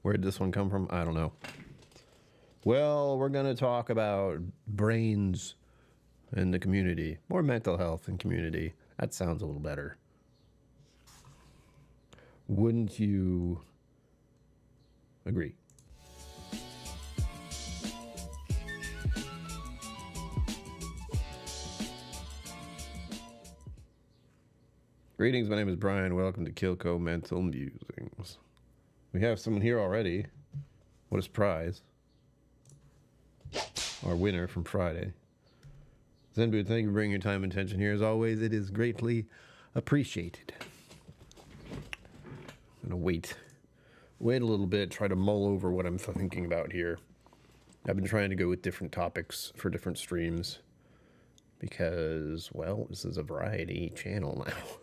Where'd this one come from? I don't know. Well, we're going to talk about brains in the community. More mental health and community. That sounds a little better. Wouldn't you agree? Greetings, my name is Brian. Welcome to KillCo Mental Musings. We have someone here already. What a surprise. Our winner from Friday. Zenbu, thank you for bringing your time and attention here. As always, it is greatly appreciated. I'm going to wait a little bit, try to mull over what I'm thinking about here. I've been trying to go with different topics for different streams because, well, this is a variety channel now.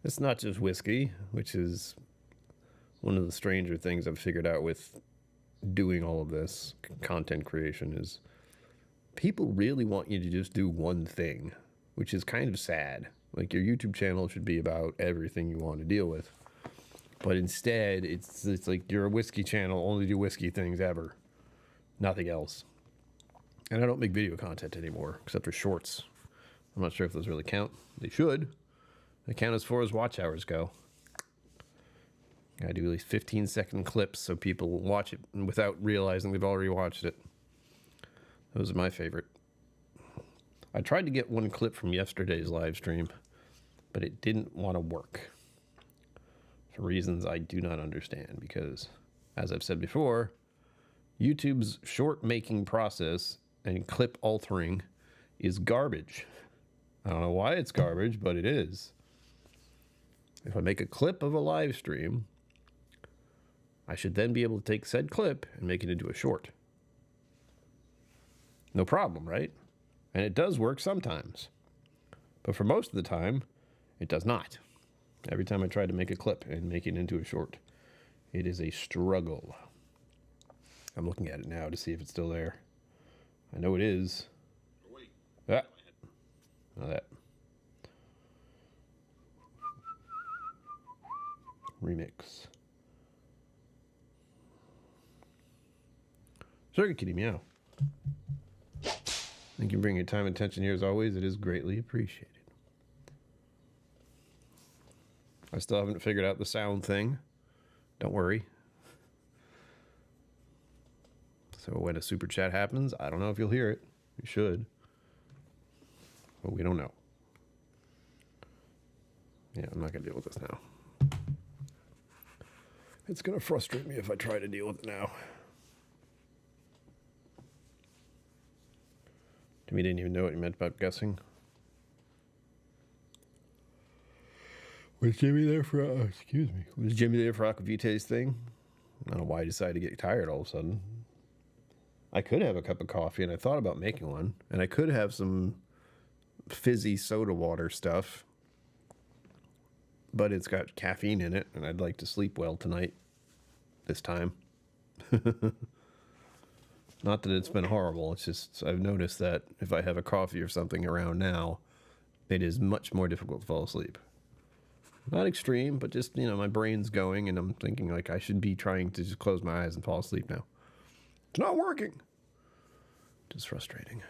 It's not just whiskey, which is one of the stranger things I've figured out with doing all of this content creation is people really want you to just do one thing, which is kind of sad. Like, your YouTube channel should be about everything you want to deal with. But instead, it's like you're a whiskey channel, only do whiskey things ever. Nothing else. And I don't make video content anymore, except for shorts. I'm not sure if those really count. They should. They count as far as watch hours go. I do at least 15-second clips so people watch it without realizing they've already watched it. Those are my favorite. I tried to get one clip from yesterday's live stream, but it didn't want to work. For reasons I do not understand, because, as I've said before, YouTube's short-making process and clip altering is garbage. I don't know why it's garbage, but it is. If I make a clip of a live stream, I should then be able to take said clip and make it into a short. No problem, right? And it does work sometimes. But for most of the time, it does not. Every time I try to make a clip and make it into a short, it is a struggle. I'm looking at it now to see if it's still there. I know it is. Wait. Ah. Now that. Remix. Circuit Kitty Meow. Thank you for bringing your time and attention here as always. It is greatly appreciated. I still haven't figured out the sound thing. Don't worry. So when a super chat happens, I don't know if you'll hear it. You should. But we don't know. Yeah, I'm not going to deal with this now. It's going to frustrate me if I try to deal with it now. Timmy didn't even know what you meant about guessing. Was Jimmy there for, excuse me, was Jimmy there for Aquavite's thing? I don't know why I decided to get tired all of a sudden. I could have a cup of coffee, and I thought about making one. And I could have some fizzy soda water stuff. But it's got caffeine in it, and I'd like to sleep well tonight. This time. Not that it's been horrible. It's just I've noticed that if I have a coffee or something around now, it is much more difficult to fall asleep. Not extreme, but just, you know, my brain's going, and I'm thinking, like, I should be trying to just close my eyes and fall asleep now. It's not working. Just frustrating.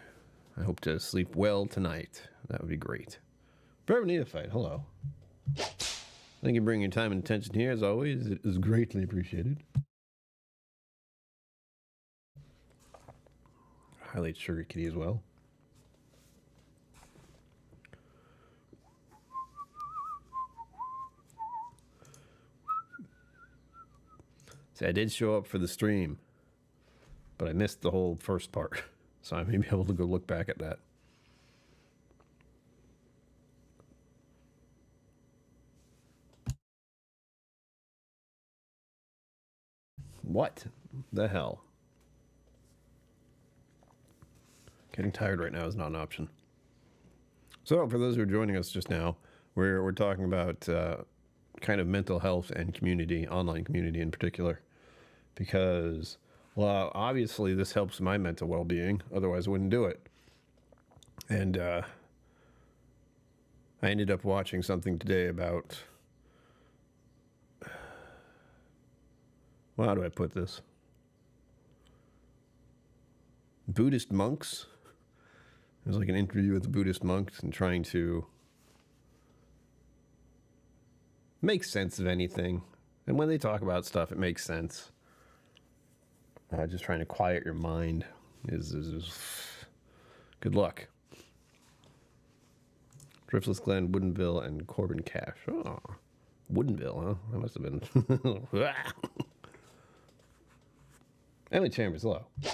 I hope to sleep well tonight. That would be great. Forever Neophyte, hello. Thank you for bringing your time and attention here. As always, it is greatly appreciated. Highlight Sugar Kitty as well. See, I did show up for the stream, but I missed the whole first part, so I may be able to go look back at that. What the hell? Getting tired right now is not an option. So, for those who are joining us just now, we're talking about kind of mental health and community, online community in particular, because, well, obviously this helps my mental well-being. Otherwise, I wouldn't do it. And I ended up watching something today about Well, how do I put this? Buddhist monks. It was like an interview with the Buddhist monks and trying to make sense of anything. And when they talk about stuff, it makes sense. Just trying to quiet your mind is good luck. Driftless Glen, Woodenville, and Corbin Cash. Oh, Woodenville, huh? That must have been. Emily Chambers, hello. There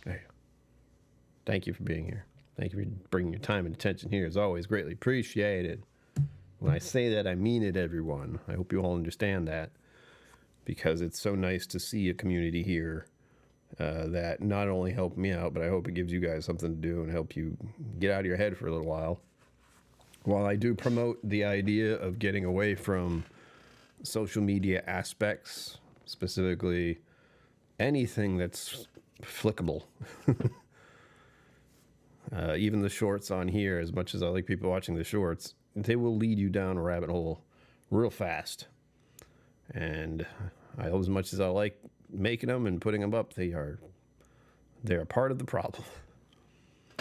you go. Thank you for being here. Thank you for bringing your time and attention here. As always, greatly appreciated. When I say that, I mean it, everyone. I hope you all understand that, because it's so nice to see a community here that not only helped me out, but I hope it gives you guys something to do and help you get out of your head for a little while. While I do promote the idea of getting away from social media aspects, specifically anything that's flickable, even the shorts on here, as much as I like people watching the shorts, they will lead you down a rabbit hole real fast. And as much as I like making them and putting them up, they're part of the problem.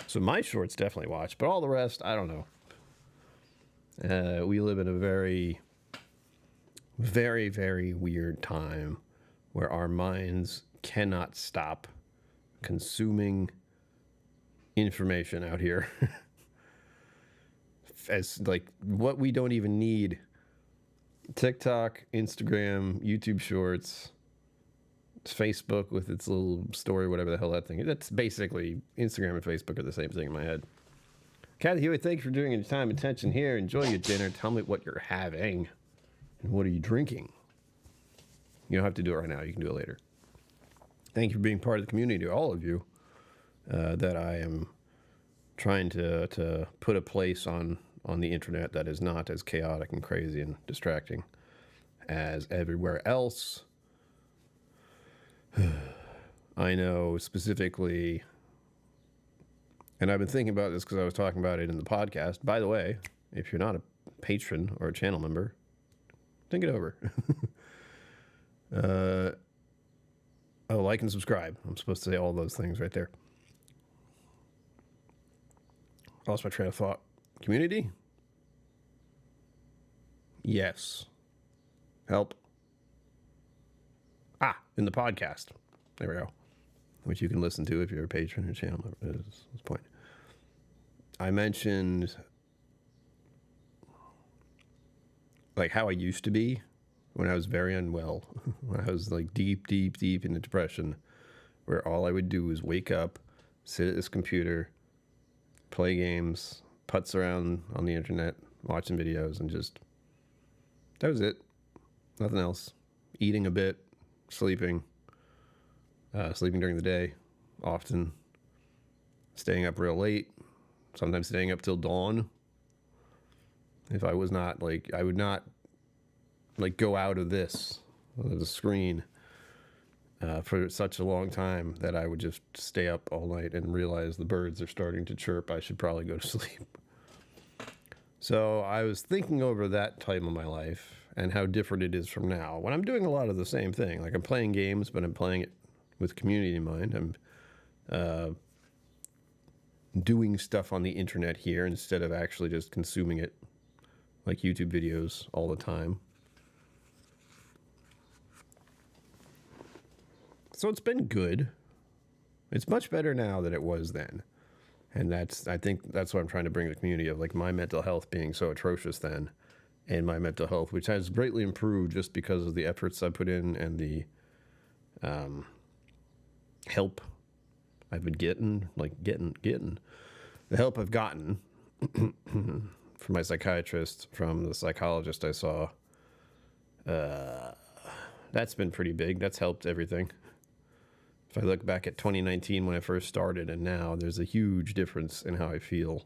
So my shorts definitely watch, but all the rest, I don't know. We live in a very, very, very weird time where our minds cannot stop consuming information out here. As like what we don't even need. TikTok, Instagram, YouTube Shorts, Facebook with its little story, whatever the hell that thing is. That's basically Instagram and Facebook are the same thing in my head. Kathy Hewitt, thank you for doing your time and attention here. Enjoy your dinner. Tell me what you're having and what are you drinking. You don't have to do it right now. You can do it later. Thank you for being part of the community, all of you, that I am trying to put a place on the internet that is not as chaotic and crazy and distracting as everywhere else. I know specifically, and I've been thinking about this because I was talking about it in the podcast. By the way, if you're not a patron or a channel member, think it over. Like and subscribe. I'm supposed to say all those things right there. Lost my train of thought. Community? Yes. Help. In the podcast. There we go. Which you can listen to if you're a patron or channel member. That's the point. I mentioned like how I used to be when I was very unwell. When I was like deep in the depression, where all I would do was wake up, sit at this computer, play games, putz around on the internet, watching videos, and just, that was it. Nothing else. Eating a bit, sleeping during the day, often staying up real late, sometimes staying up till dawn. If I was not like, I would not like go out of this, the screen, for such a long time that I would just stay up all night and realize the birds are starting to chirp. I should probably go to sleep. So I was thinking over that time of my life and how different it is from now, when I'm doing a lot of the same thing. Like I'm playing games, but I'm playing it with community in mind. I'm doing stuff on the internet here instead of actually just consuming it like YouTube videos all the time. So it's been good. It's much better now than it was then. And I think that's what I'm trying to bring to the community of, like, my mental health being so atrocious then, and my mental health, which has greatly improved just because of the efforts I put in and the help I've been getting, the help I've gotten from my psychiatrist, from the psychologist I saw. That's been pretty big. That's helped everything. If I look back at 2019 when I first started and now, there's a huge difference in how I feel.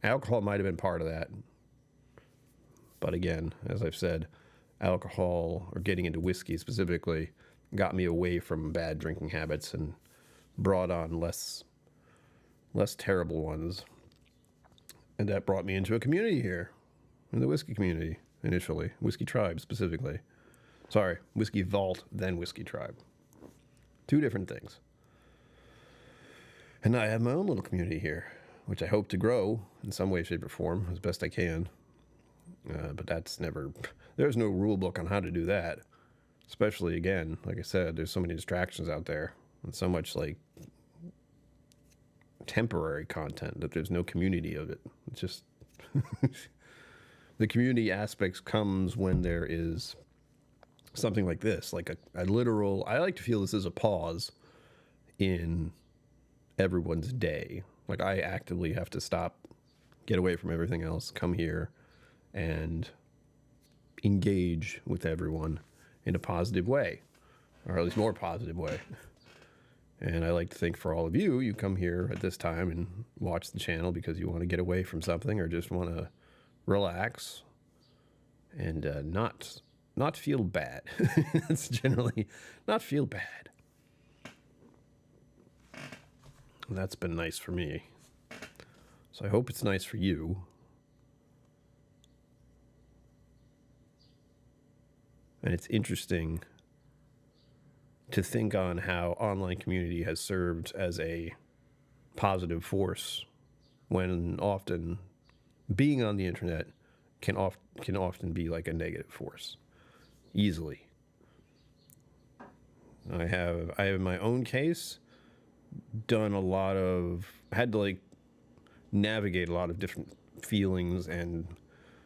Alcohol might have been part of that. But again, as I've said, alcohol, or getting into whiskey specifically, got me away from bad drinking habits and brought on less terrible ones. And that brought me into a community here, in the whiskey community initially, Whiskey Tribe specifically. Sorry, Whiskey Vault, then Whiskey Tribe. Two different things. And I have my own little community here, which I hope to grow in some way, shape, or form as best I can. But that's never... There's no rule book on how to do that. Especially, again, like I said, there's so many distractions out there. And so much, like, temporary content that there's no community of it. It's just... The community aspects comes when there is something like this, like a literal... I like to feel this is a pause in everyone's day. Like, I actively have to stop, get away from everything else, come here, and engage with everyone in a positive way, or at least more positive way. And I like to think for all of you, you come here at this time and watch the channel because you want to get away from something or just want to relax and not feel bad. That's generally not feel bad. And that's been nice for me. So I hope it's nice for you. And it's interesting to think on how online community has served as a positive force when often being on the internet can often be like a negative force easily. I have in my own case done a lot of, had to like navigate a lot of different feelings and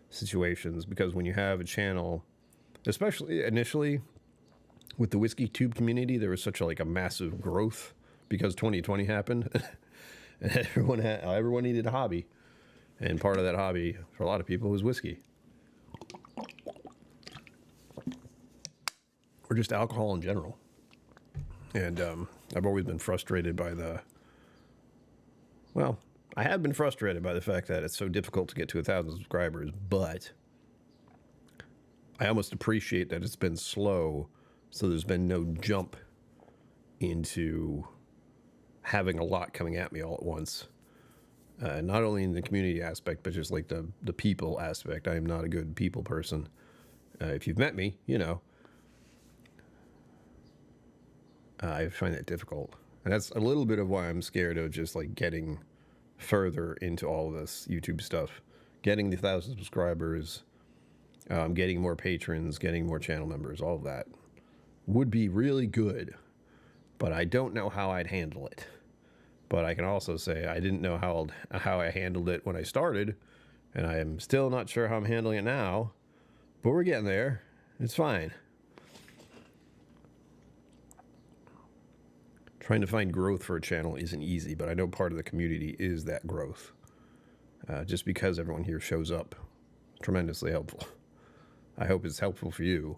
situations, because when you have a channel, especially initially with the Whiskey Tube community, there was such a massive growth because 2020 happened. And everyone needed a hobby. And part of that hobby for a lot of people was whiskey. Or just alcohol in general. And I've always been frustrated by I have been frustrated by the fact that it's so difficult to get to 1,000 subscribers, but I almost appreciate that it's been slow, so there's been no jump into having a lot coming at me all at once. Not only in the community aspect, but just like the people aspect. I am not a good people person. If you've met me, you know. I find that difficult. And that's a little bit of why I'm scared of just like getting further into all of this YouTube stuff. Getting the 1,000 subscribers, getting more patrons, getting more channel members, all of that would be really good. But I don't know how I'd handle it. But I can also say I didn't know how I handled it when I started, and I am still not sure how I'm handling it now, but we're getting there. It's fine. Trying to find growth for a channel isn't easy, but I know part of the community is that growth. Just because everyone here shows up, tremendously helpful. I hope it's helpful for you,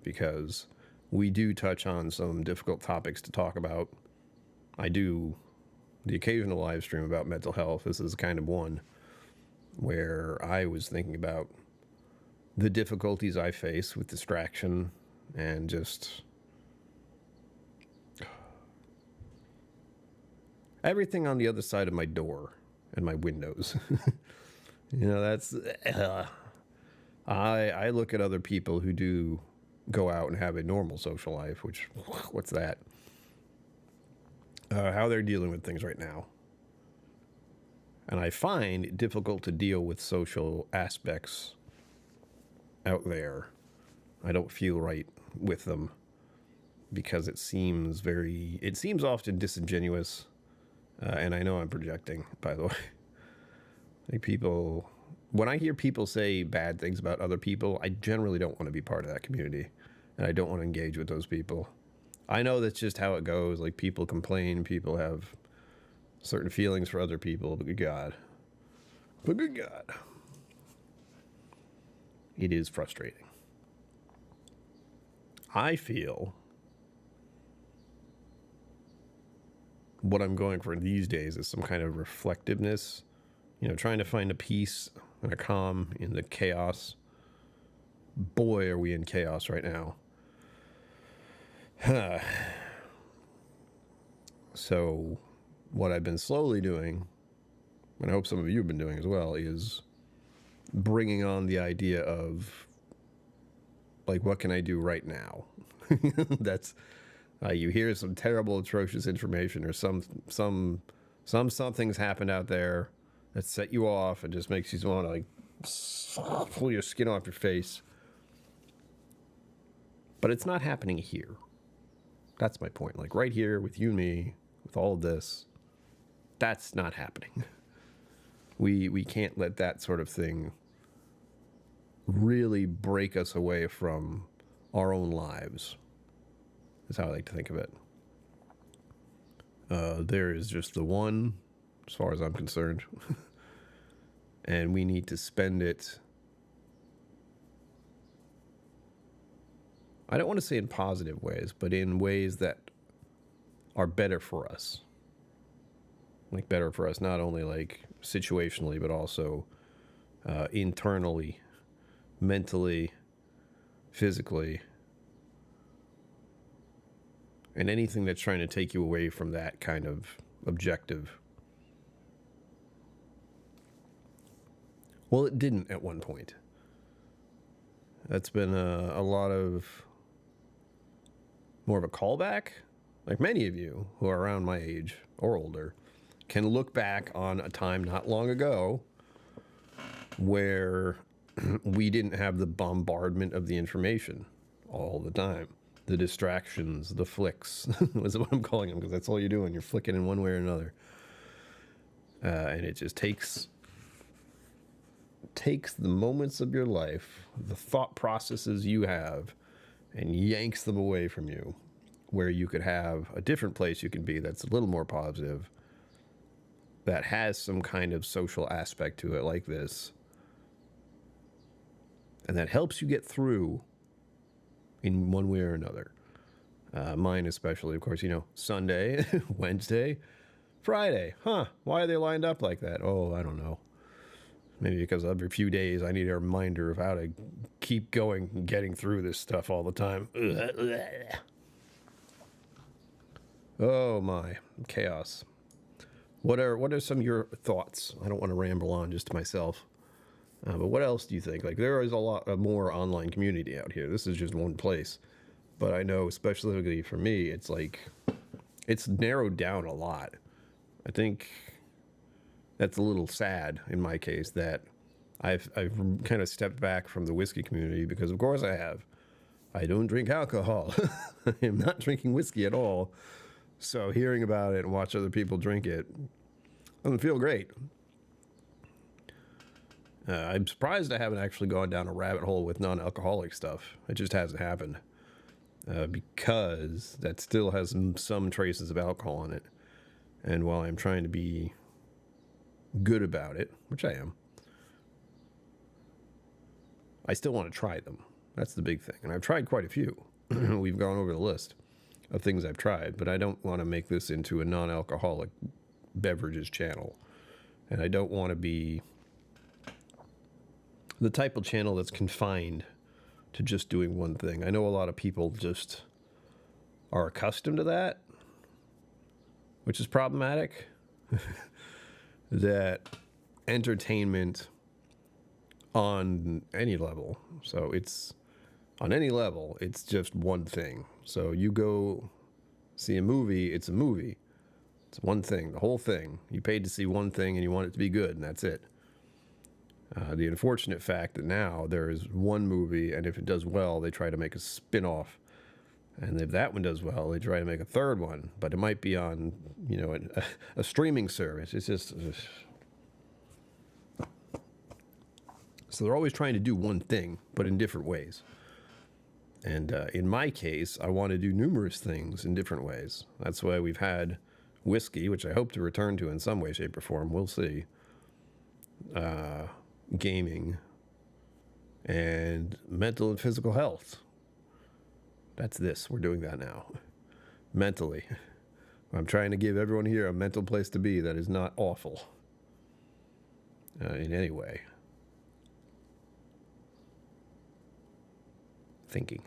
because we do touch on some difficult topics to talk about. I do the occasional live stream about mental health. This is kind of one where I was thinking about the difficulties I face with distraction and just everything on the other side of my door and my windows. You know, that's... I look at other people who do go out and have a normal social life, which, what's that? How they're dealing with things right now. And I find it difficult to deal with social aspects out there. I don't feel right with them because it seems often disingenuous. And I know I'm projecting, by the way. Like people, when I hear people say bad things about other people, I generally don't want to be part of that community. And I don't want to engage with those people. I know that's just how it goes. Like, people complain, people have certain feelings for other people, but good God. But good God. It is frustrating. I feel what I'm going for these days is some kind of reflectiveness, you know, trying to find a peace and a calm in the chaos. Boy, are we in chaos right now. So what I've been slowly doing, and I hope some of you have been doing as well, is bringing on the idea of like, what can I do right now? That's you hear some terrible, atrocious information, or something's happened out there that set you off and just makes you want to like pull your skin off your face. But it's not happening here. That's my point. Like right here with you and me, with all of this, that's not happening. We can't let that sort of thing really break us away from our own lives. That's how I like to think of it. There is just the one, as far as I'm concerned. And we need to spend it, I don't want to say in positive ways, but in ways that are better for us. Like better for us, not only like situationally, but also internally, mentally, physically, and anything that's trying to take you away from that kind of objective. Well, it didn't at one point. That's been a lot of more of a callback. Like many of you who are around my age or older can look back on a time not long ago where we didn't have the bombardment of the information all the time. The distractions, the flicks, is what I'm calling them, because that's all you're doing. You're flicking in one way or another. And it just takes the moments of your life, the thought processes you have, and yanks them away from you, where you could have a different place you can be that's a little more positive, that has some kind of social aspect to it like this, and that helps you get through in one way or another. Mine especially, of course, Sunday, Wednesday, Friday. Why are they lined up like that? Oh, I don't know. Maybe because every few days I need a reminder of how to keep going and getting through this stuff all the time. Oh my, chaos. What are some of your thoughts? I don't want to ramble on just to myself. But what else do you think? Like, there is a lot more online community out here. This is just one place. But I know, especially for me, it's like, it's narrowed down a lot. I think that's a little sad in my case that I've kind of stepped back from the whiskey community, because of course I have. I don't drink alcohol. I'm not drinking whiskey at all. So hearing about it and watch other people drink it doesn't feel great. I'm surprised I haven't actually gone down a rabbit hole with non-alcoholic stuff. It just hasn't happened. Because that still has some traces of alcohol in it. And while I'm trying to be good about it, which I am, I still want to try them. That's the big thing. And I've tried quite a few. We've gone over the list of things I've tried, but I don't want to make this into a non-alcoholic beverages channel. And I don't want to be the type of channel that's confined to just doing one thing. I know a lot of people just are accustomed to that, which is problematic. That entertainment on any level, so it's on any level, it's just one thing. So you go see a movie, it's a movie. It's one thing, the whole thing. You paid to see one thing and you want it to be good, and that's it. The unfortunate fact that now there is one movie, and if it does well, they try to make a spin-off. And if that one does well, they try to make a third one. But it might be on, a streaming service. It's just... So they're always trying to do one thing, but in different ways. And in my case, I want to do numerous things in different ways. That's why we've had whiskey, which I hope to return to in some way, shape, or form. We'll see. Gaming, and mental and physical health. That's this. We're doing that now. Mentally. I'm trying to give everyone here a mental place to be that is not awful. In any way. Thinking.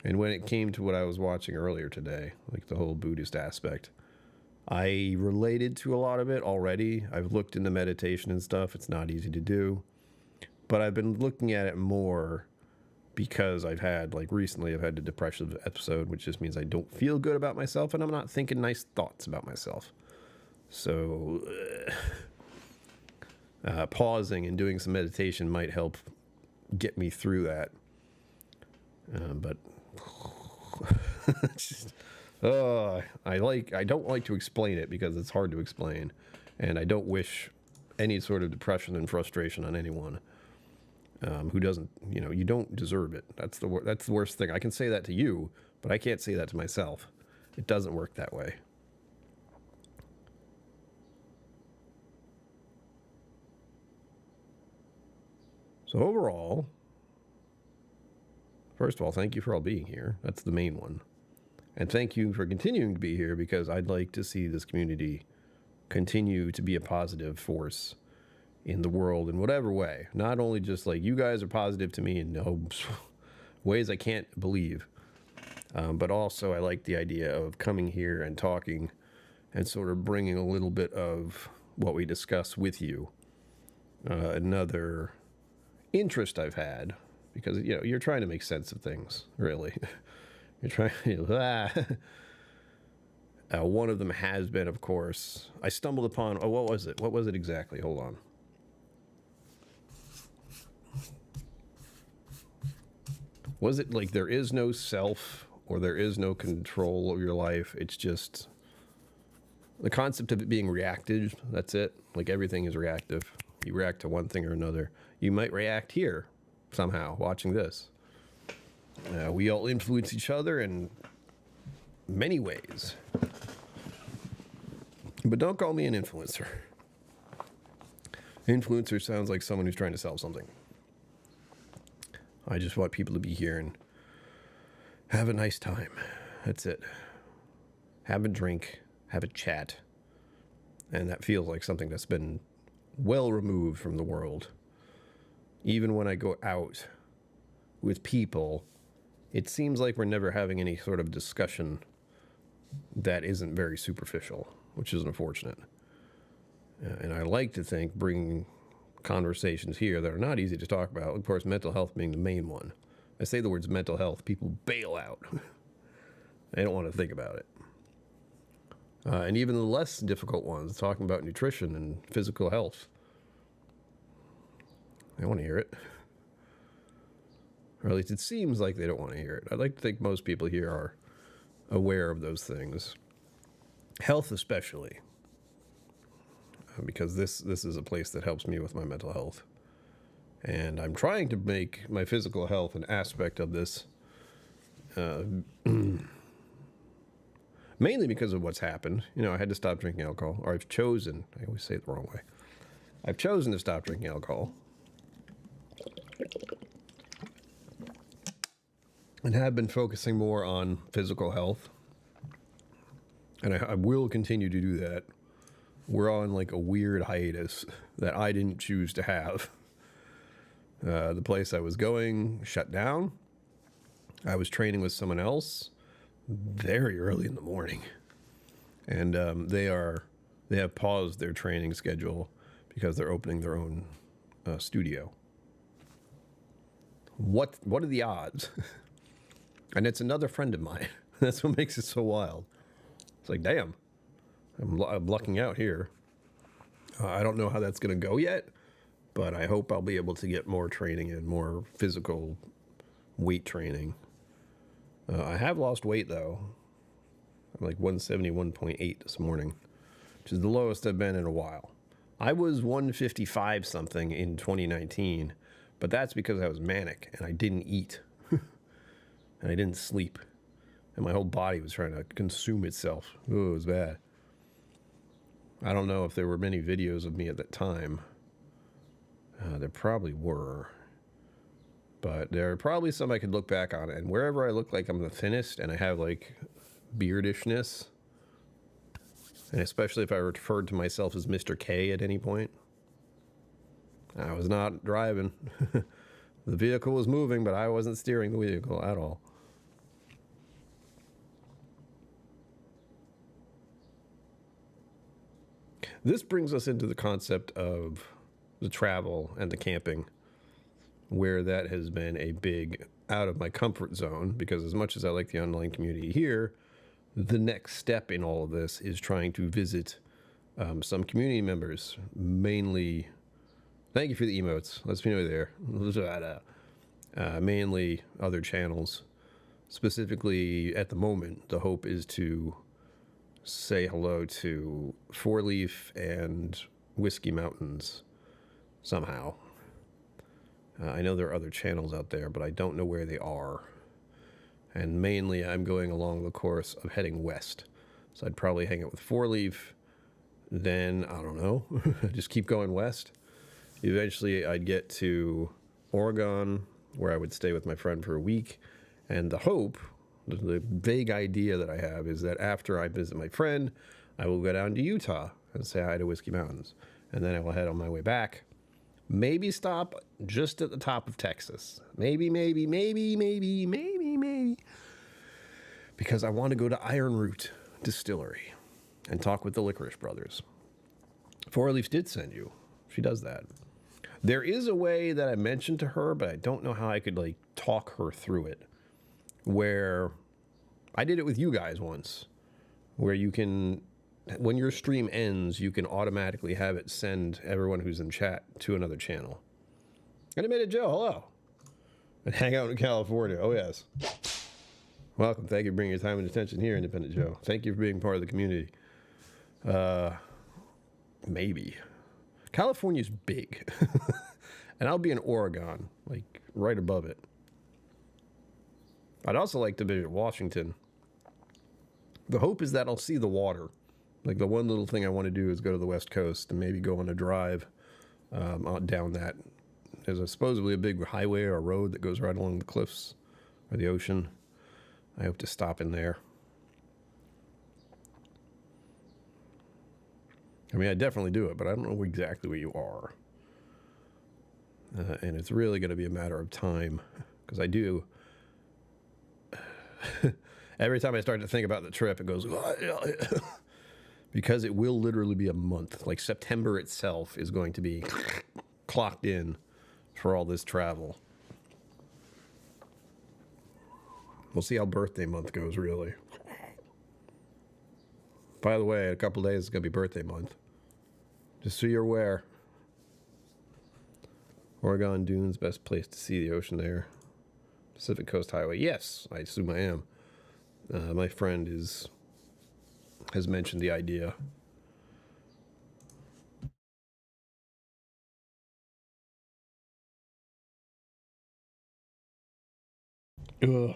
And when it came to what I was watching earlier today, like the whole Buddhist aspect, I related to a lot of it already. I've looked into meditation and stuff. It's not easy to do. but I've been looking at it more because I've had, like recently, I've had a depressive episode, which just means I don't feel good about myself and I'm not thinking nice thoughts about myself. So pausing and doing some meditation might help get me through that. But it's just, I don't like to explain it because it's hard to explain, and I don't wish any sort of depression and frustration on anyone who doesn't. You don't deserve it. That's the worst thing. I can say that to you, but I can't say that to myself. It doesn't work that way. So overall, first of all, thank you for all being here. That's the main one. And thank you for continuing to be here, because I'd like to see this community continue to be a positive force in the world in whatever way. Not only just like you guys are positive to me in ways I can't believe, but also I like the idea of coming here and talking and sort of bringing a little bit of what we discuss with you. Another interest I've had, because you're trying to make sense of things, really. You're trying one of them has been, of course, I stumbled upon, what was it exactly? Hold on. Was it like there is no self, or there is no control of your life? It's just the concept of it being reactive. That's it. Like everything is reactive. You react to one thing or another. You might react here somehow watching this. We all influence each other in many ways. But don't call me an influencer. Influencer sounds like someone who's trying to sell something. I just want people to be here and have a nice time. That's it. Have a drink, have a chat. And that feels like something that's been well removed from the world. Even when I go out with people, it seems like we're never having any sort of discussion that isn't very superficial, which is unfortunate. And I like to think bringing conversations here that are not easy to talk about, of course, mental health being the main one. I say the words mental health, people bail out. They don't want to think about it. And even the less difficult ones, talking about nutrition and physical health, they want to hear it. Or at least it seems like they don't want to hear it. I'd like to think most people here are aware of those things. Health especially. Because this is a place that helps me with my mental health. And I'm trying to make my physical health an aspect of this. Mainly because of what's happened. I had to stop drinking alcohol. Or I've chosen, I always say it the wrong way. I've chosen to stop drinking alcohol. And have been focusing more on physical health. And I will continue to do that. We're on like a weird hiatus that I didn't choose to have. The place I was going shut down. I was training with someone else very early in the morning. And they have paused their training schedule because they're opening their own studio. What are the odds? And it's another friend of mine. That's what makes it so wild. It's like, damn, I'm lucking out here. I don't know how that's going to go yet, but I hope I'll be able to get more training and more physical weight training. I have lost weight, though. I'm like 171.8 this morning, which is the lowest I've been in a while. I was 155 something in 2019, but that's because I was manic and I didn't eat and I didn't sleep. And my whole body was trying to consume itself. Oh, it was bad. I don't know if there were many videos of me at that time. There probably were. But there are probably some I could look back on. And wherever I look like I'm the thinnest and I have like beardishness, and especially if I referred to myself as Mr. K at any point, I was not driving. The vehicle was moving, but I wasn't steering the vehicle at all. This brings us into the concept of the travel and the camping. where that has been a big out of my comfort zone, because as much as I like the online community here, the next step in all of this is trying to visit some community members, mainly. Thank you for the emotes. Let's be know there. Mainly other channels. Specifically, at the moment, the hope is to say hello to Four Leaf and Whiskey Mountains somehow. I know there are other channels out there, but I don't know where they are. And mainly, I'm going along the course of heading west. So I'd probably hang out with Four Leaf. Then, I don't know, just keep going west. Eventually, I'd get to Oregon, where I would stay with my friend for a week. And the hope, the vague idea that I have, is that after I visit my friend, I will go down to Utah and say hi to Whiskey Mountains. And then I will head on my way back. Maybe stop just at the top of Texas. Maybe. Because I want to go to Iron Root Distillery and talk with the Licorice Brothers. Four Leaf did send you. She does that. There is a way that I mentioned to her, but I don't know how I could like talk her through it. Where I did it with you guys once, where you can, when your stream ends, you can automatically have it send everyone who's in chat to another channel. Animated Joe, hello. And hang out in California. Oh, yes. Welcome. Thank you for bringing your time and attention here, Independent Joe. Thank you for being part of the community. Maybe. California's big. And I'll be in Oregon, like right above it. I'd also like to visit Washington. The hope is that I'll see the water. Like the one little thing I want to do is go to the West Coast and maybe go on a drive down that. There's supposedly a big highway or road that goes right along the cliffs or the ocean. I hope to stop in there. I mean, I definitely do it, but I don't know exactly where you are. And it's really going to be a matter of time, because I do. Every time I start to think about the trip, it goes, because it will literally be a month. Like September itself is going to be clocked in for all this travel. We'll see how birthday month goes, really. By the way, in a couple days, it's going to be birthday month. Just so you're aware. Oregon Dunes, best place to see the ocean there. Pacific Coast Highway. Yes, I assume I am. My friend has mentioned the idea. Ugh.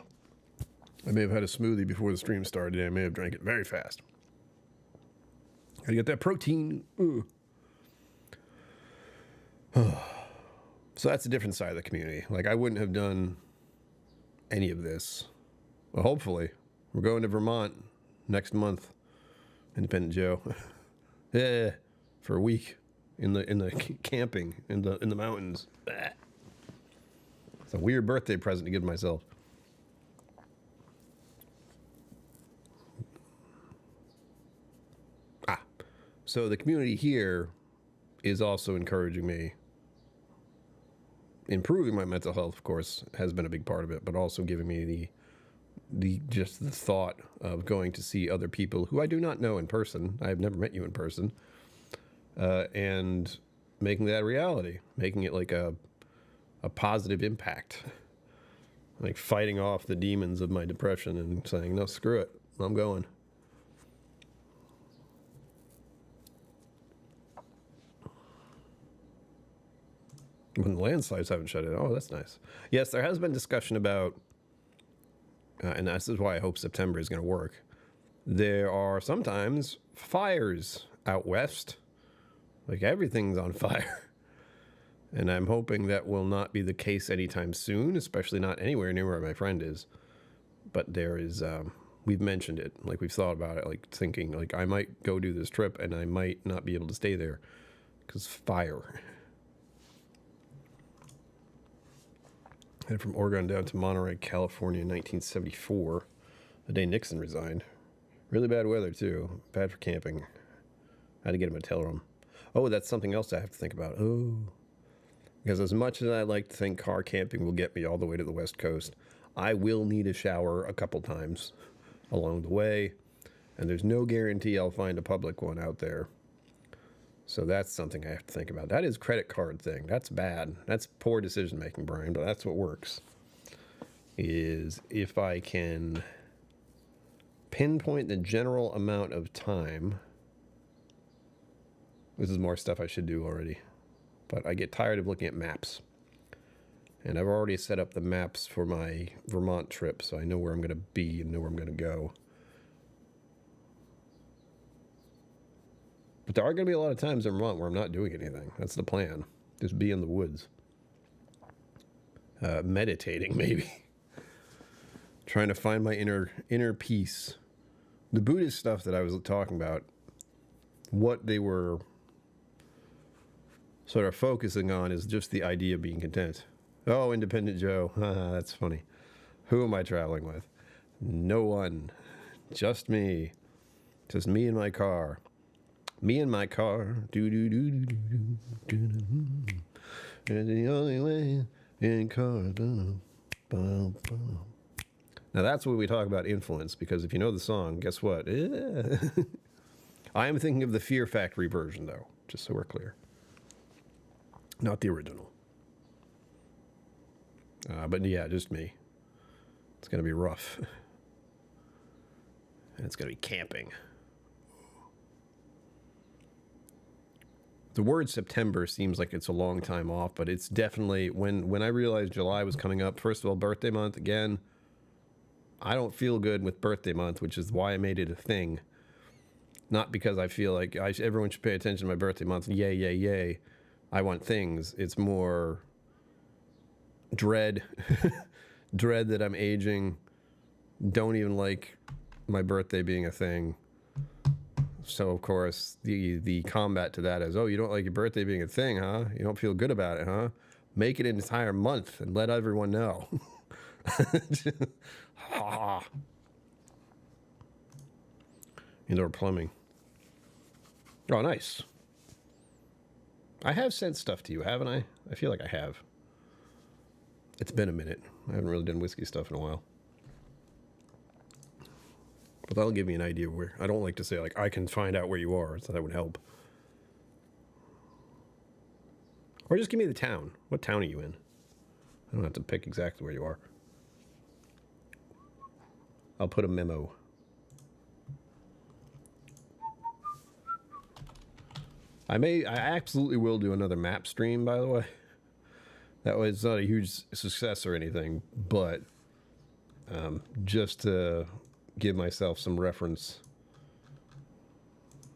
I may have had a smoothie before the stream started. I may have drank it very fast. Gotta get that protein. So that's a different side of the community. Like, I wouldn't have done any of this. Well, hopefully. We're going to Vermont next month. Independent Joe. Yeah, for a week in the camping in the mountains. It's a weird birthday present to give myself. So the community here is also encouraging me. Improving my mental health, of course, has been a big part of it, but also giving me the thought of going to see other people who I do not know in person. I have never met you in person, and making that a reality, making it like a positive impact, like fighting off the demons of my depression and saying, no, screw it, I'm going. When the landslides haven't shut it. Oh, that's nice. Yes, there has been discussion about, and this is why I hope September is going to work. There are sometimes fires out west. Like everything's on fire. And I'm hoping that will not be the case anytime soon, especially not anywhere near where my friend is. But there is, we've mentioned it, like we've thought about it, like thinking, like I might go do this trip and I might not be able to stay there because fire. Headed from Oregon down to Monterey, California in 1974, the day Nixon resigned. Really bad weather, too. Bad for camping. I had to get a motel room. Oh, that's something else I have to think about. Oh, Because as much as I like to think car camping will get me all the way to the West Coast, I will need a shower a couple times along the way. And there's no guarantee I'll find a public one out there. So that's something I have to think about. That is credit card thing. That's bad. That's poor decision making, Brian, but that's what works. Is if I can pinpoint the general amount of time. This is more stuff I should do already. But I get tired of looking at maps. And I've already set up the maps for my Vermont trip, so I know where I'm going to be and know where I'm going to go. But there are going to be a lot of times in Vermont where I'm not doing anything. That's the plan. Just be in the woods. Meditating, maybe. Trying to find my inner peace. The Buddhist stuff that I was talking about, what they were sort of focusing on is just the idea of being content. Oh, Independent Joe. That's funny. Who am I traveling with? No one. Just me. Just me and my car. Me and my car. And the only way in cars. Now that's when we talk about influence, because if you know the song, guess what? I am thinking of the Fear Factory version, though, just so we're clear. Not the original. But yeah, just me. It's going to be rough. And it's going to be camping. The word September seems like it's a long time off, but it's definitely, when I realized July was coming up, first of all, birthday month, again, I don't feel good with birthday month, which is why I made it a thing. Not because I feel like everyone should pay attention to my birthday month, yay, yay, yay. I want things. It's more dread. Dread that I'm aging. Don't even like my birthday being a thing. So, of course, the combat to that is, oh, you don't like your birthday being a thing, huh? You don't feel good about it, huh? Make it an entire month and let everyone know. Indoor plumbing. Oh, nice. I have sent stuff to you, haven't I? I feel like I have. It's been a minute. I haven't really done whiskey stuff in a while. But that'll give me an idea where. I don't like to say, like, I can find out where you are, so that would help. Or just give me the town. What town are you in? I don't have to pick exactly where you are. I'll put a memo. I absolutely will do another map stream, by the way. That was not a huge success or anything, but just to give myself some reference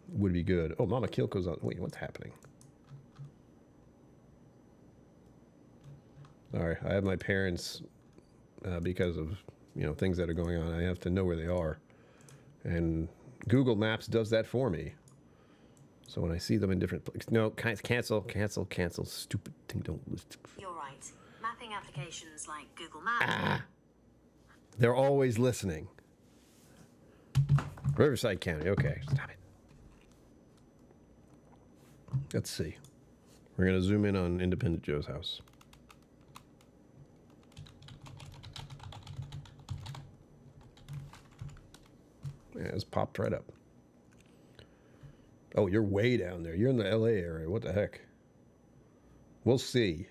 would be good. Oh, Mama KillCo's on. Wait, what's happening? All right, I have my parents because of things that are going on. I have to know where they are, and Google Maps does that for me. So when I see them in different places, no, cancel. Stupid thing, don't list. You're right. Mapping applications like Google Maps. They're always listening. Riverside County. Okay, stop it. Let's see. We're gonna zoom in on Independent Joe's house. Yeah, it's popped right up. Oh, you're way down there. You're in the LA area. What the heck? We'll see.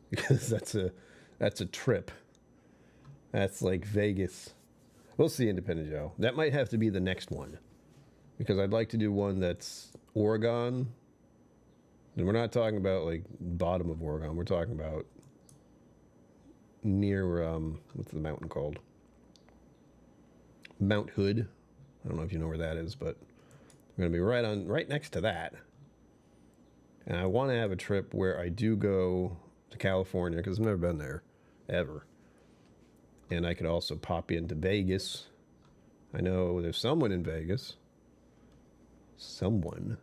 Because that's a trip. That's like Vegas. We'll see, Independent Joe. That might have to be the next one. Because I'd like to do one that's Oregon. And we're not talking about like bottom of Oregon. We're talking about near what's the mountain called? Mount Hood. I don't know if you know where that is, but we're going to be right next to that. And I want to have a trip where I do go to California, because I've never been there, ever. And I could also pop into Vegas. I know there's someone in Vegas. Someone.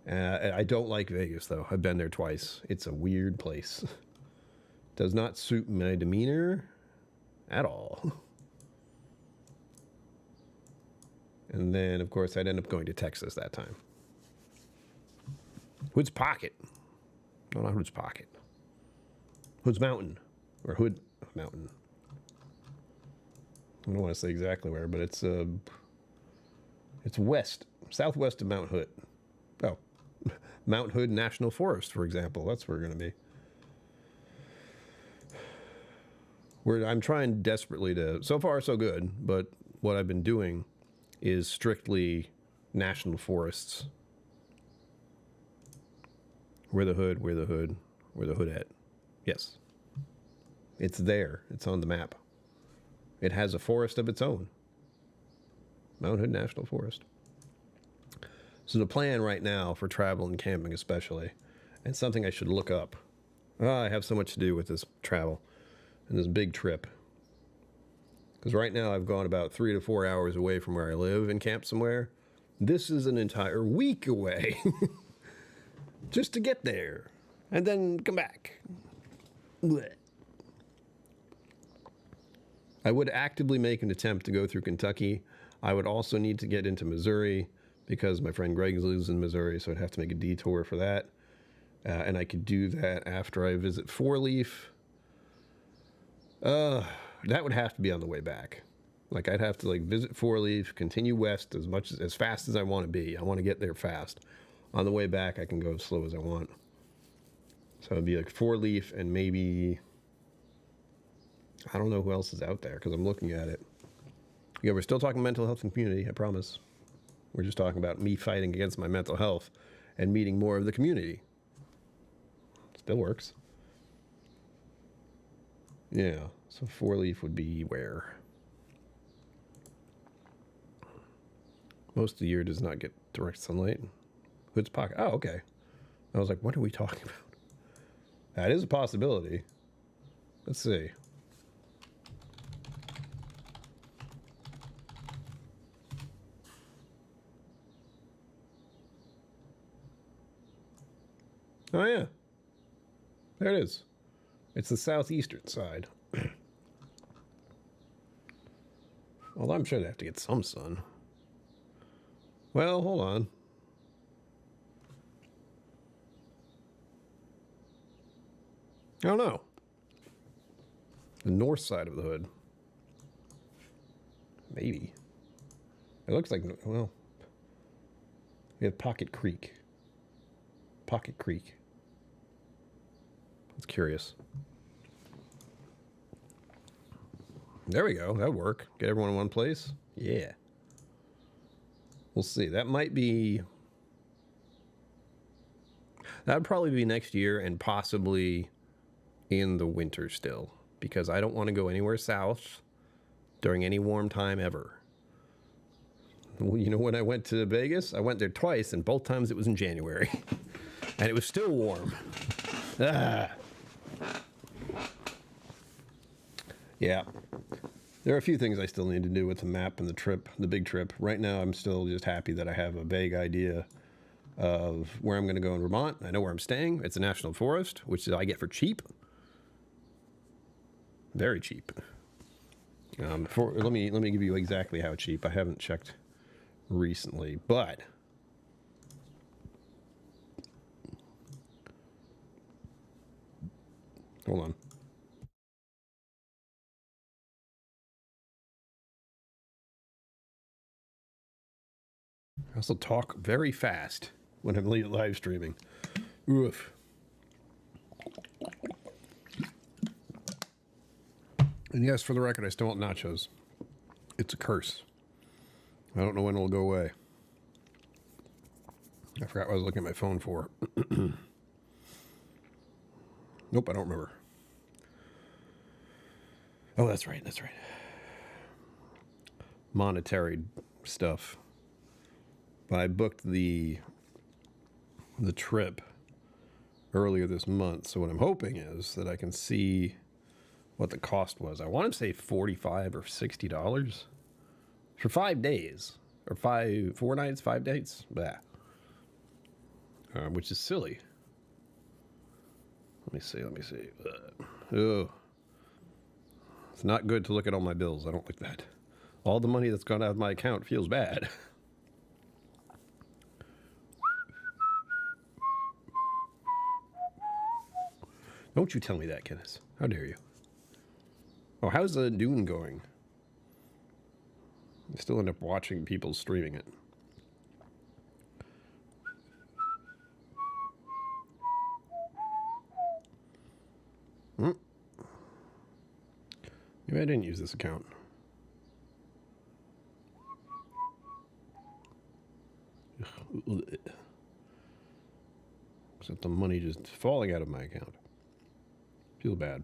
I don't like Vegas, though. I've been there twice. It's a weird place. Does not suit my demeanor at all. And then, of course, I'd end up going to Texas that time. Woods Pocket. No, not Hood's Pocket. Hood's Mountain. Or Hood Mountain. I don't want to say exactly where, but it's west, southwest of Mount Hood. Oh, Mount Hood National Forest, for example. That's where we're going to be. I'm trying desperately to, so far so good, but what I've been doing is strictly national forests. Where the hood at? Yes. It's there. It's on the map. It has a forest of its own. Mount Hood National Forest. So the plan right now for travel and camping especially, and something I should look up. I have so much to do with this travel and this big trip. Because right now I've gone about 3 to 4 hours away from where I live and camp somewhere. This is an entire week away. Just to get there. And then come back. Blech. I would actively make an attempt to go through Kentucky. I would also need to get into Missouri because my friend Greg lives in Missouri, so I'd have to make a detour for that. And I could do that after I visit Four Leaf. That would have to be on the way back. Like I'd have to like visit Four Leaf, continue west as fast as I want to be. I want to get there fast. On the way back, I can go as slow as I want. So it'd be like Four Leaf and maybe, I don't know who else is out there because I'm looking at it. Yeah, we're still talking mental health and community, I promise. We're just talking about me fighting against my mental health and meeting more of the community. Still works. Yeah, so Four Leaf would be where? Most of the year does not get direct sunlight. Hood's Pocket. Oh, okay. I was like, what are we talking about? That is a possibility. Let's see. Oh, yeah. There it is. It's the southeastern side. Well, I'm sure they have to get some sun. Well, hold on. I don't know. The north side of the hood. Maybe. It looks like, well, we have Pocket Creek. Pocket Creek. That's curious. There we go. That'd work. Get everyone in one place. Yeah. We'll see. That might be... That would probably be next year and possibly in the winter still. Because I don't want to go anywhere south during any warm time ever. You know when I went to Vegas? I went there twice and both times it was in January. And it was still warm. Ah. Yeah. There are a few things I still need to do with the map and the trip, the big trip. Right now, I'm still just happy that I have a vague idea of where I'm going to go in Vermont. I know where I'm staying. It's a national forest, which I get for cheap. Very cheap. Let me give you exactly how cheap. I haven't checked recently, but hold on. I also talk very fast when I'm live streaming. Oof. And yes, for the record, I still want nachos. It's a curse. I don't know when it'll go away. I forgot what I was looking at my phone for. Nope, I don't remember. Oh, that's right, that's right. Monetary stuff. But I booked the trip earlier this month, so what I'm hoping is that I can see what the cost was. I want to say $45 or $60 for 5 days, or 4 nights, 5 days, blah. Which is silly. Let me see. Oh, it's not good to look at all my bills. I don't like that. All the money that's gone out of my account feels bad. Don't you tell me that, Kenneth. How dare you? Oh, how's the Dune going? I still end up watching people streaming it. Maybe I didn't use this account. Except the money just falling out of my account. Feel bad.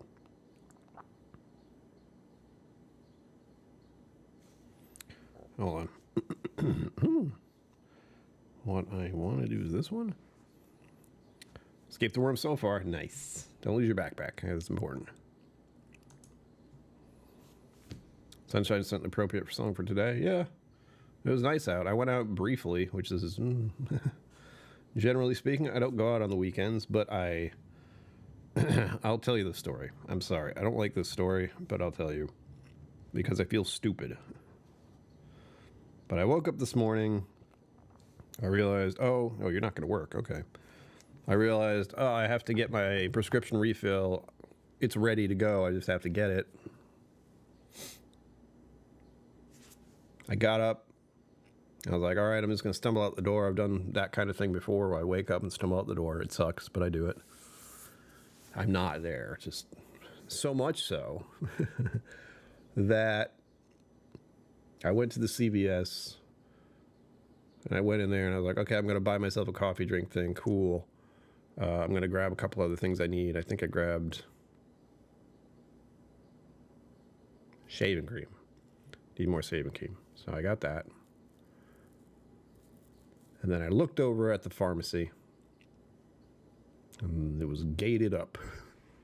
Hold on. What I want to do is this one. Escape the worm so far. Nice. Don't lose your backpack. That's important. Sunshine is something appropriate for song for today. Yeah. It was nice out. I went out briefly, which is... generally speaking, I don't go out on the weekends, but I'll tell you the story. I'm sorry. I don't like this story, but I'll tell you. Because I feel stupid. But I woke up this morning. I realized, oh, you're not going to work. Okay. I realized, I have to get my prescription refill. It's ready to go. I just have to get it. I got up. I was like, all right, I'm just going to stumble out the door. I've done that kind of thing before where I wake up and stumble out the door. It sucks, but I do it. I'm not there. Just so much so that I went to the CVS and I went in there and I was like, okay, I'm going to buy myself a coffee drink thing. Cool. I'm going to grab a couple other things I need. I think I grabbed shaving cream. Need more shaving cream. So I got that. And then I looked over at the pharmacy. And it was gated up.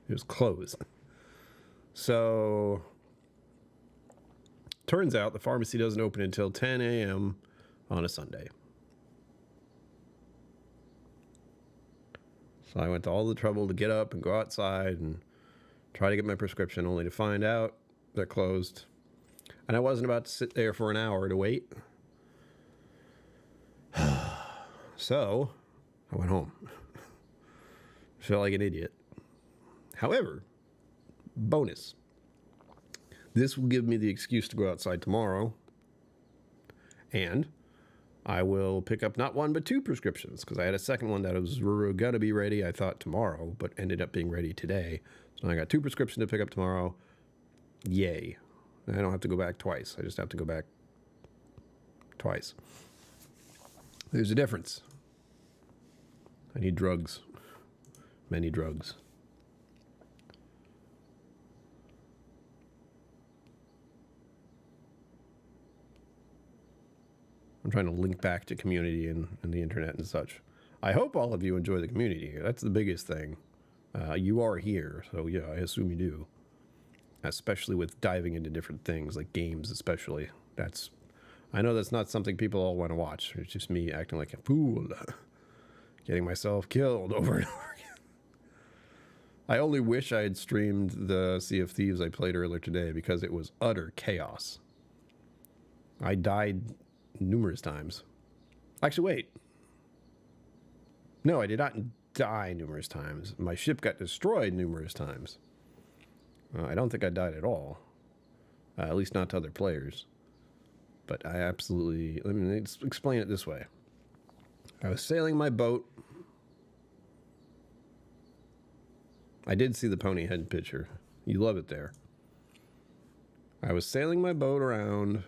It was closed. So, turns out the pharmacy doesn't open until 10 a.m. on a Sunday. So I went to all the trouble to get up and go outside and try to get my prescription, only to find out they're closed. And I wasn't about to sit there for an hour to wait. So, I went home. Felt like an idiot. However, bonus. This will give me the excuse to go outside tomorrow. And I will pick up not one, but two prescriptions. Because I had a second one that was going to be ready, I thought, tomorrow. But ended up being ready today. So I got two prescriptions to pick up tomorrow. Yay. I don't have to go back twice. I just have to go back twice. There's a difference. I need drugs. Many drugs. I'm trying to link back to community and the internet and such. I hope all of you enjoy the community here. That's the biggest thing. You are here, so yeah, I assume you do. Especially with diving into different things, like games especially. I know that's not something people all want to watch. It's just me acting like a fool. Getting myself killed over and over again. I only wish I had streamed the Sea of Thieves I played earlier today because it was utter chaos. I died numerous times. Actually, wait. No, I did not die numerous times. My ship got destroyed numerous times. I don't think I died at all. At least not to other players. But I absolutely... Let me explain it this way. I was sailing my boat. I did see the pony head picture. You love it there. I was sailing my boat around.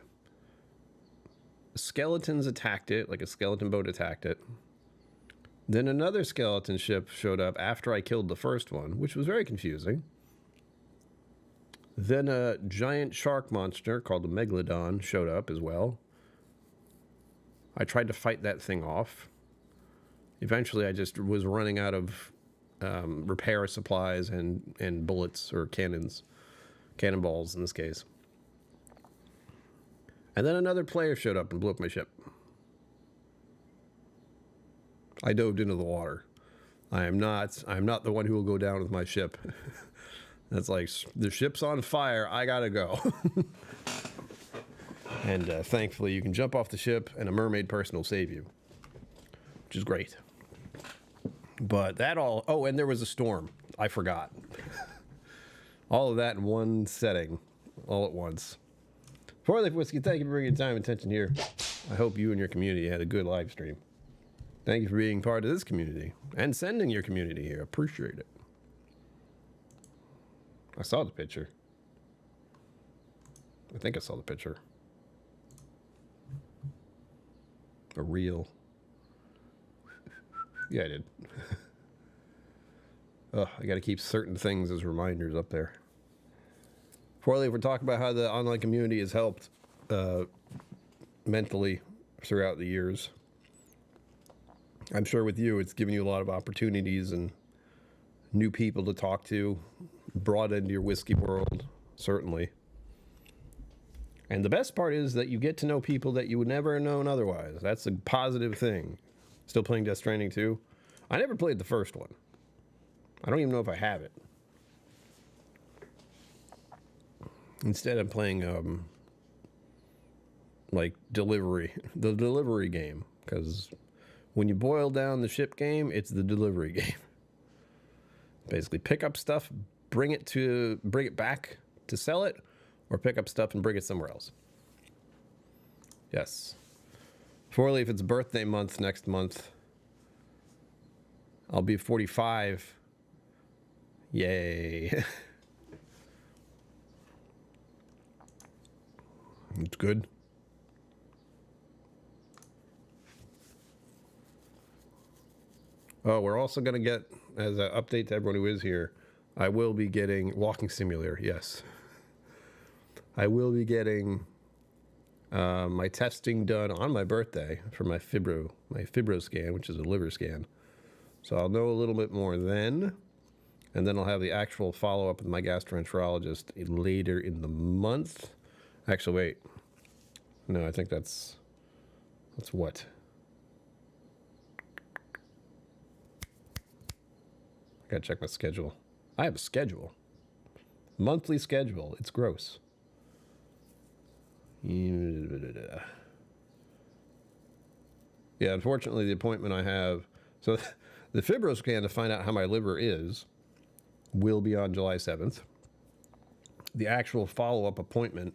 Skeletons attacked it, like a skeleton boat attacked it. Then another skeleton ship showed up after I killed the first one, which was very confusing. Then a giant shark monster called the Megalodon showed up as well. I tried to fight that thing off. Eventually, I just was running out of repair supplies and bullets or cannonballs in this case. And then another player showed up and blew up my ship. I dove into the water. I'm not the one who will go down with my ship. That's like, the ship's on fire, I gotta go. And thankfully you can jump off the ship and a mermaid person will save you. Which is great. But that all... Oh, and there was a storm. I forgot. All of that in one setting, all at once. Four Leaf Whiskey, thank you for bringing your time and attention here. I hope you and your community had a good live stream. Thank you for being part of this community and sending your community here. Appreciate it. I saw the picture. I think I saw the picture. A reel. Yeah, I did. Ugh, I gotta keep certain things as reminders up there. Fourthly, we're talking about how the online community has helped mentally throughout the years. I'm sure with you, it's given you a lot of opportunities and new people to talk to, brought into your whiskey world, certainly. And the best part is that you get to know people that you would never have known otherwise. That's a positive thing. Still playing Death Stranding 2? I never played the first one. I don't even know if I have it. Instead, I'm playing, like, the delivery game. Because when you boil down the ship game, it's the delivery game. Basically, pick up stuff, bring it back to sell it, or pick up stuff and bring it somewhere else. Yes. Four Leaf, it's birthday month next month. I'll be 45. Yay. It's good. Oh, we're also going to get, as an update to everyone who is here, I will be getting Walking Simulator, yes. I will be getting my testing done on my birthday for my fibro scan, which is a liver scan. So I'll know a little bit more then, and then I'll have the actual follow-up with my gastroenterologist later in the month. Actually, wait. No, I think that's what? I gotta check my schedule. I have a schedule. Monthly schedule. It's gross. Yeah, unfortunately, the appointment I have... So the fibro scan to find out how my liver is will be on July 7th. The actual follow-up appointment,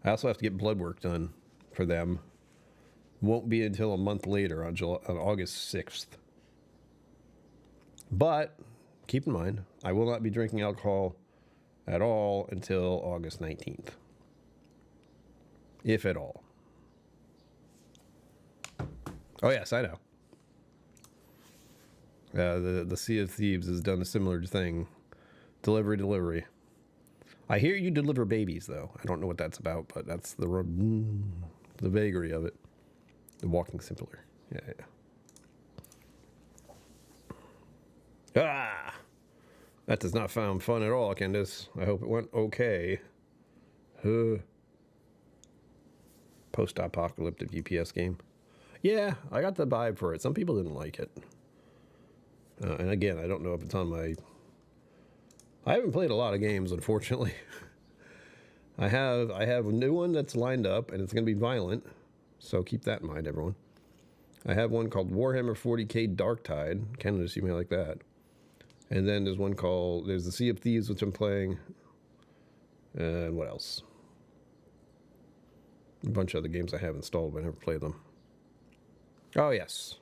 I also have to get blood work done for them, won't be until a month later on August 6th. But keep in mind, I will not be drinking alcohol at all until August 19th. If at all. Oh, yes, I know. The Sea of Thieves has done a similar thing. Delivery. I hear you deliver babies, though. I don't know what that's about, but that's the vagary of it. The Walking Simulator. Yeah. Ah! That does not sound fun at all, Candace. I hope it went okay. Post-apocalyptic UPS game. Yeah, I got the vibe for it. Some people didn't like it. And again, I don't know if it's on my... I haven't played a lot of games, unfortunately. I have a new one that's lined up, and it's going to be violent. So keep that in mind, everyone. I have one called Warhammer 40k Darktide. Candace, you may like that. And then there's one called... There's the Sea of Thieves, which I'm playing. And what else? A bunch of other games I have installed, but I never played them. Oh, yes.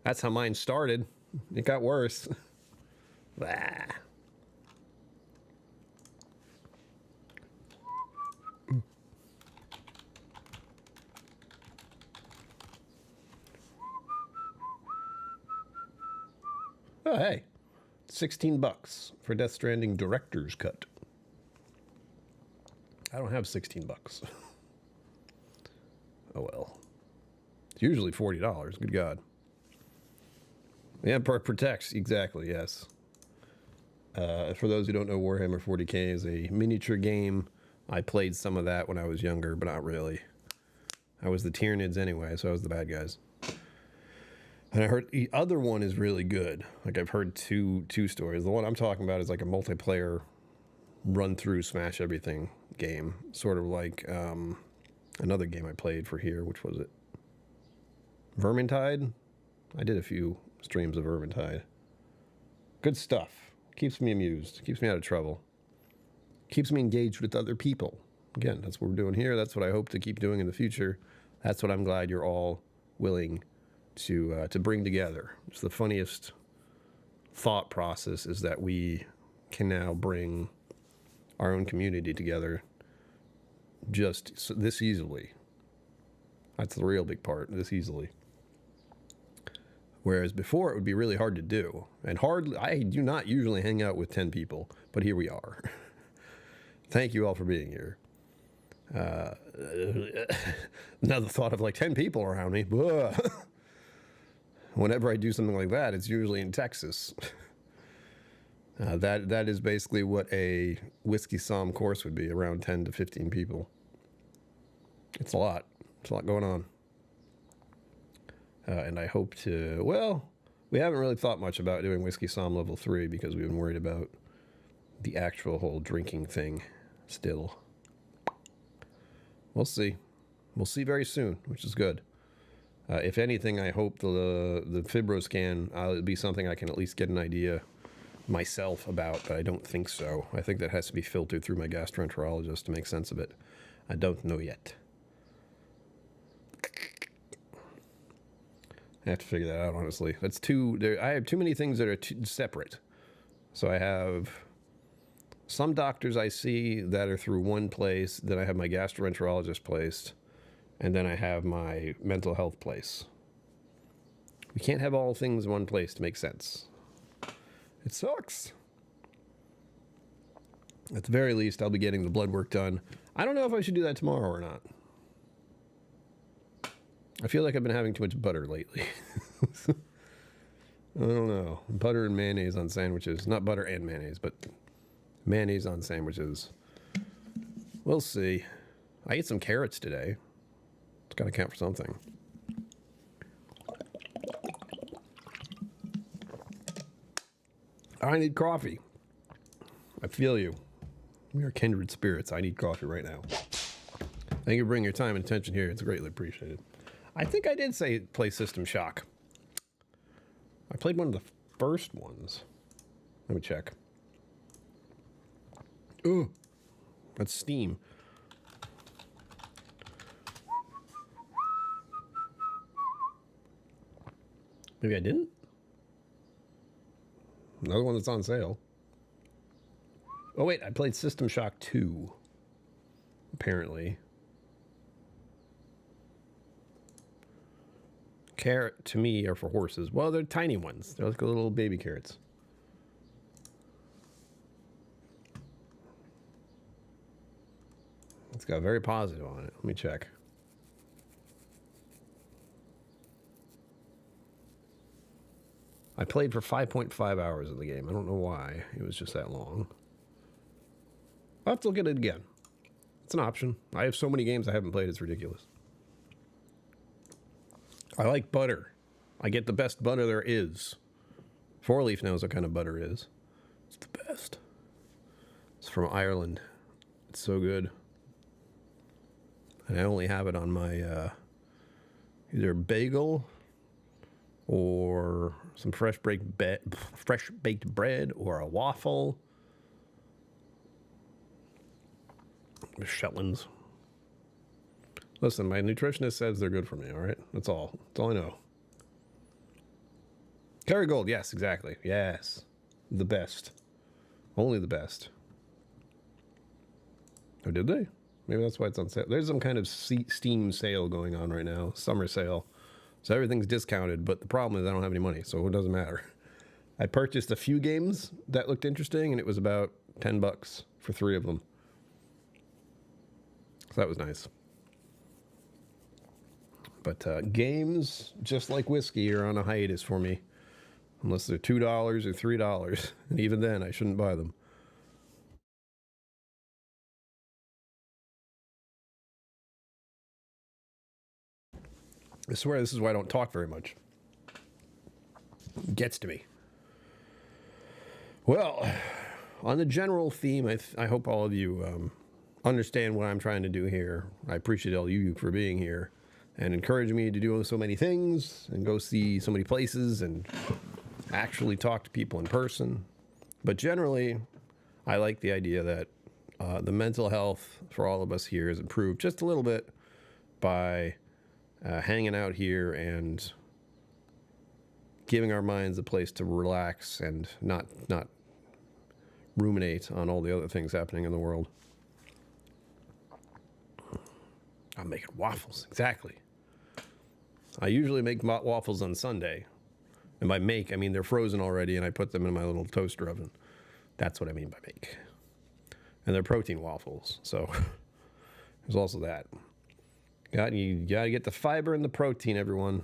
That's how mine started. It got worse. Ah. Oh, hey. $16 for Death Stranding Director's Cut. I don't have $16. Oh, well. It's usually $40. Good God. The Empire Protects. Exactly, yes. For those who don't know, Warhammer 40k is a miniature game. I played some of that when I was younger, but not really. I was the Tyranids anyway, so I was the bad guys. And I heard the other one is really good. Like, I've heard two stories. The one I'm talking about is like a multiplayer run-through smash everything game. Sort of like another game I played for here. Which was it? Vermintide? I did a few streams of Vermintide. Good stuff. Keeps me amused. Keeps me out of trouble. Keeps me engaged with other people. Again, that's what we're doing here. That's what I hope to keep doing in the future. That's what I'm glad you're all willing to bring together. It's the funniest thought process is that we can now bring our own community together just this easily. That's the real big part, this easily. Whereas before it would be really hard to do. And I do not usually hang out with 10 people, but here we are. Thank you all for being here. Now the thought of like 10 people around me, whenever I do something like that, it's usually in Texas. That is basically what a whiskey somm course would be, around 10 to 15 people. It's a lot. It's a lot going on. And I hope to, well, we haven't really thought much about doing Whiskey Somm Level 3 because we've been worried about the actual whole drinking thing still. We'll see. We'll see very soon, which is good. If anything, I hope the FibroScan will be something I can at least get an idea myself about, but I don't think so. I think that has to be filtered through my gastroenterologist to make sense of it. I don't know yet. I have to figure that out, honestly. That's I have too many things that are separate. So I have some doctors I see that are through one place, then I have my gastroenterologist placed, and then I have my mental health place. We can't have all things in one place to make sense. It sucks. At the very least, I'll be getting the blood work done. I don't know if I should do that tomorrow or not. I feel like I've been having too much butter lately. I don't know. Butter and mayonnaise on sandwiches. Not butter and mayonnaise, but mayonnaise on sandwiches. We'll see. I ate some carrots today. It's got to count for something. I need coffee. I feel you. We are kindred spirits. I need coffee right now. Thank you for bringing your time and attention here. It's greatly appreciated. I think I did say play System Shock. I played one of the first ones. Let me check. Ooh, that's Steam. Maybe I didn't? Another one that's on sale. Oh wait, I played System Shock 2. Apparently. Carrot, to me, are for horses. Well, they're tiny ones. They're like little baby carrots. It's got very positive on it. Let me check. I played for 5.5 hours of the game. I don't know why it was just that long. I'll have to look at it again. It's an option. I have so many games I haven't played, it's ridiculous. I like butter. I get the best butter there is. Four Leaf knows what kind of butter is. It's the best. It's from Ireland. It's so good. And I only have it on my either bagel or some fresh baked bread or a waffle. Shetlands. Listen, my nutritionist says they're good for me, all right? That's all. That's all I know. Kerrygold, yes, exactly. Yes. The best. Only the best. Oh, did they? Maybe that's why it's on sale. There's some kind of Steam sale going on right now. Summer sale. So everything's discounted, but the problem is I don't have any money, so it doesn't matter. I purchased a few games that looked interesting, and it was about $10 for 3 of them. So that was nice. But games, just like whiskey, are on a hiatus for me. Unless they're $2 or $3. And even then, I shouldn't buy them. I swear this is why I don't talk very much. It gets to me. Well, on the general theme, I hope all of you understand what I'm trying to do here. I appreciate all you for being here and encouraging me to do so many things and go see so many places and actually talk to people in person. But generally, I like the idea that The mental health for all of us here is improved just a little bit by hanging out here and giving our minds a place to relax and not ruminate on all the other things happening in the world. I'm making waffles, exactly. I usually make waffles on Sunday. And by make, I mean they're frozen already, and I put them in my little toaster oven. That's what I mean by make. And they're protein waffles, so there's also that. You gotta get the fiber and the protein, everyone.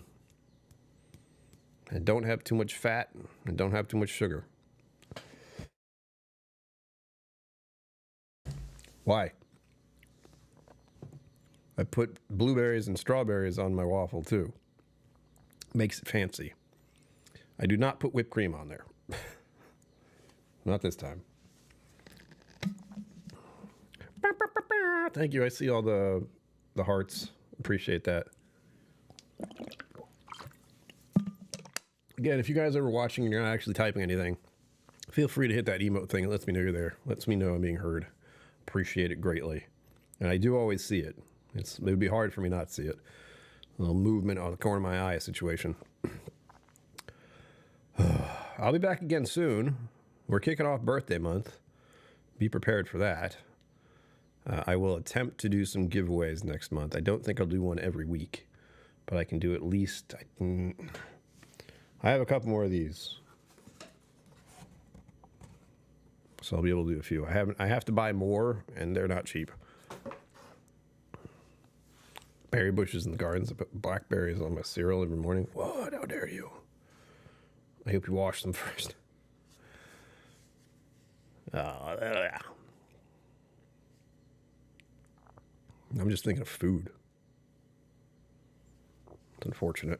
And don't have too much fat, and don't have too much sugar. Why? I put blueberries and strawberries on my waffle too. Makes it fancy. I do not put whipped cream on there. Not this time. Thank you. I see all the hearts. Appreciate that. Again, if you guys are watching and you're not actually typing anything, feel free to hit that emote thing. It lets me know you're there. Lets me know I'm being heard. Appreciate it greatly. And I do always see it. It would be hard for me not to see it. A little movement on the corner of my eye situation. I'll be back again soon. We're kicking off birthday month. Be prepared for that. I will attempt to do some giveaways next month. I don't think I'll do one every week, but I can do at least... I have a couple more of these, so I'll be able to do a few. I have to buy more, and they're not cheap. Berry bushes in the gardens. I put blackberries on my cereal every morning. What? How dare you? I hope you wash them first. I'm just thinking of food. It's unfortunate.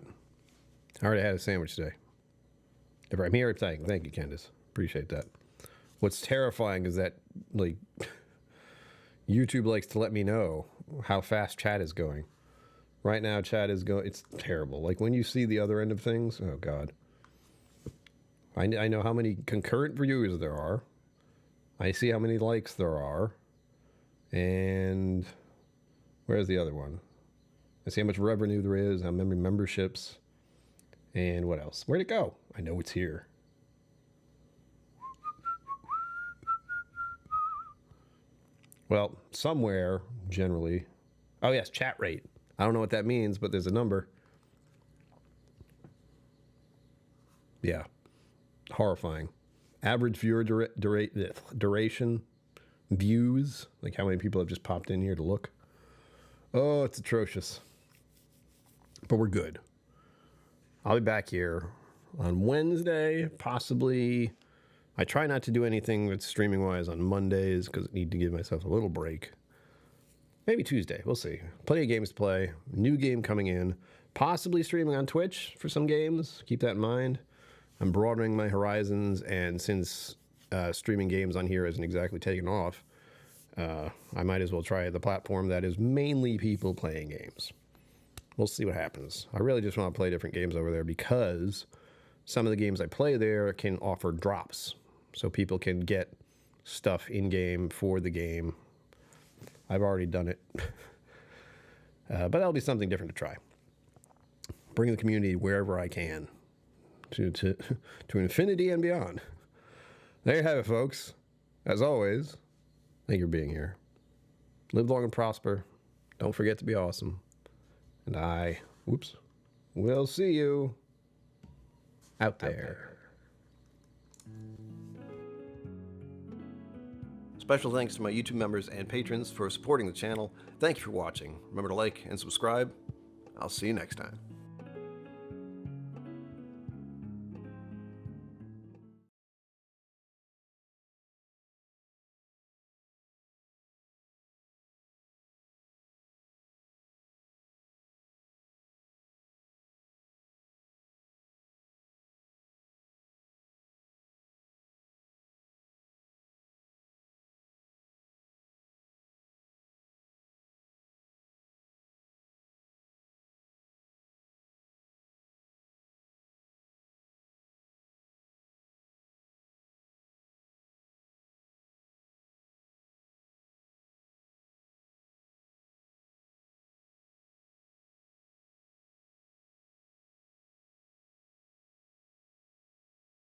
I already had a sandwich today. If I'm here, thank you, Candace. Appreciate that. What's terrifying is that, like, YouTube likes to let me know how fast chat is going. Right now, chat is going, it's terrible. Like, when you see the other end of things, oh, God. I know how many concurrent viewers there are. I see how many likes there are. And where's the other one? I see how much revenue there is, how many memberships. And what else? Where'd it go? I know it's here. Well, somewhere, generally. Oh, yes, chat rate. I don't know what that means, but there's a number. Yeah. Horrifying. Average viewer duration. Views. Like how many people have just popped in here to look. Oh, it's atrocious. But we're good. I'll be back here on Wednesday, possibly. I try not to do anything that's streaming-wise on Mondays because I need to give myself a little break. Maybe Tuesday. We'll see. Plenty of games to play. New game coming in. Possibly streaming on Twitch for some games. Keep that in mind. I'm broadening my horizons, and since streaming games on here isn't exactly taken off, I might as well try the platform that is mainly people playing games. We'll see what happens. I really just want to play different games over there because some of the games I play there can offer drops. So people can get stuff in-game for the game. I've already done it. But that'll be something different to try. Bring the community wherever I can. To infinity and beyond. There you have it, folks. As always, thank you for being here. Live long and prosper. Don't forget to be awesome. And I, will see you out there. Special thanks to my YouTube members and patrons for supporting the channel. Thank you for watching. Remember to like and subscribe. I'll see you next time.